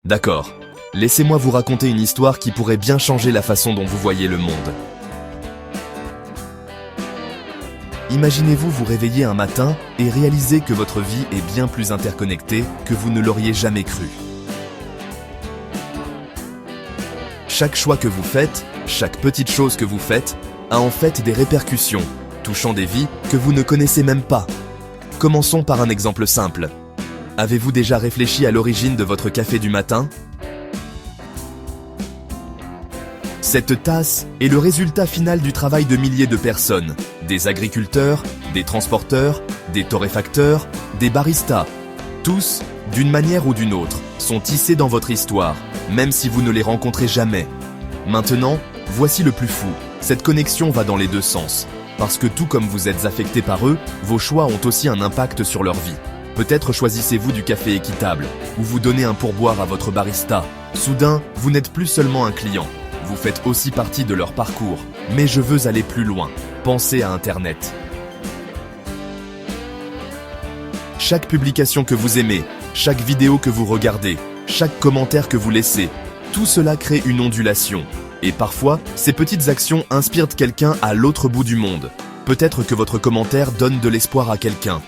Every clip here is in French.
D'accord. Laissez-moi vous raconter une histoire qui pourrait bien changer la façon dont vous voyez le monde. Imaginez-vous vous réveiller un matin et réaliser que votre vie est bien plus interconnectée que vous ne l'auriez jamais cru. Chaque choix que vous faites, chaque petite chose que vous faites, a en fait des répercussions, touchant des vies que vous ne connaissez même pas. Commençons par un exemple simple. Avez-vous déjà réfléchi à l'origine de votre café du matin ? Cette tasse est le résultat final du travail de milliers de personnes, des agriculteurs, des transporteurs, des torréfacteurs, des baristas. Tous, d'une manière ou d'une autre, sont tissés dans votre histoire, même si vous ne les rencontrez jamais. Maintenant, voici le plus fou, cette connexion va dans les deux sens, parce que tout comme vous êtes affecté par eux, vos choix ont aussi un impact sur leur vie. Peut-être choisissez-vous du café équitable, ou vous donnez un pourboire à votre barista. Soudain, vous n'êtes plus seulement un client. Vous faites aussi partie de leur parcours. Mais je veux aller plus loin. Pensez à Internet. Chaque publication que vous aimez, chaque vidéo que vous regardez, chaque commentaire que vous laissez, tout cela crée une ondulation. Et parfois, ces petites actions inspirent quelqu'un à l'autre bout du monde. Peut-être que votre commentaire donne de l'espoir à quelqu'un.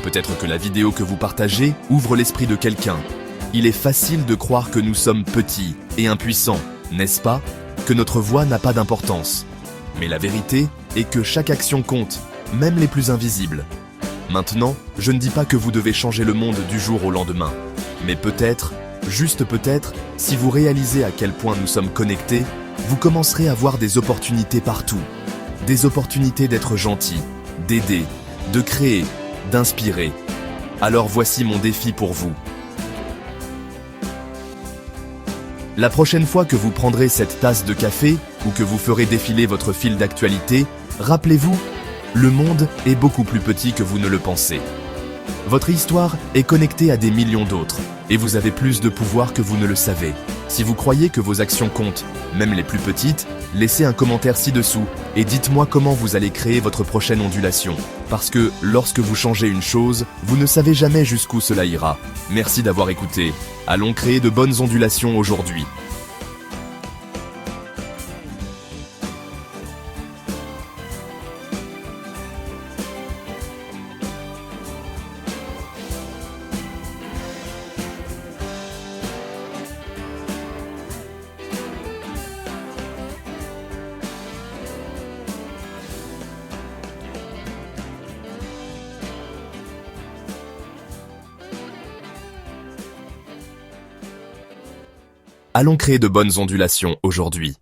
Peut-être que la vidéo que vous partagez ouvre l'esprit de quelqu'un. Il est facile de croire que nous sommes petits et impuissants. N'est-ce pas? Que notre voix n'a pas d'importance. Mais la vérité est que chaque action compte, même les plus invisibles. Maintenant, je ne dis pas que vous devez changer le monde du jour au lendemain. Mais peut-être, juste peut-être, si vous réalisez à quel point nous sommes connectés, vous commencerez à voir des opportunités partout. Des opportunités d'être gentil, d'aider, de créer, d'inspirer. Alors voici mon défi pour vous. La prochaine fois que vous prendrez cette tasse de café ou que vous ferez défiler votre fil d'actualité, rappelez-vous, le monde est beaucoup plus petit que vous ne le pensez. Votre histoire est connectée à des millions d'autres et vous avez plus de pouvoir que vous ne le savez. Si vous croyez que vos actions comptent, même les plus petites, laissez un commentaire ci-dessous et dites-moi comment vous allez créer votre prochaine ondulation. Parce que lorsque vous changez une chose, vous ne savez jamais jusqu'où cela ira. Merci d'avoir écouté. Allons créer de bonnes ondulations aujourd'hui. Allons créer de bonnes ondulations aujourd'hui.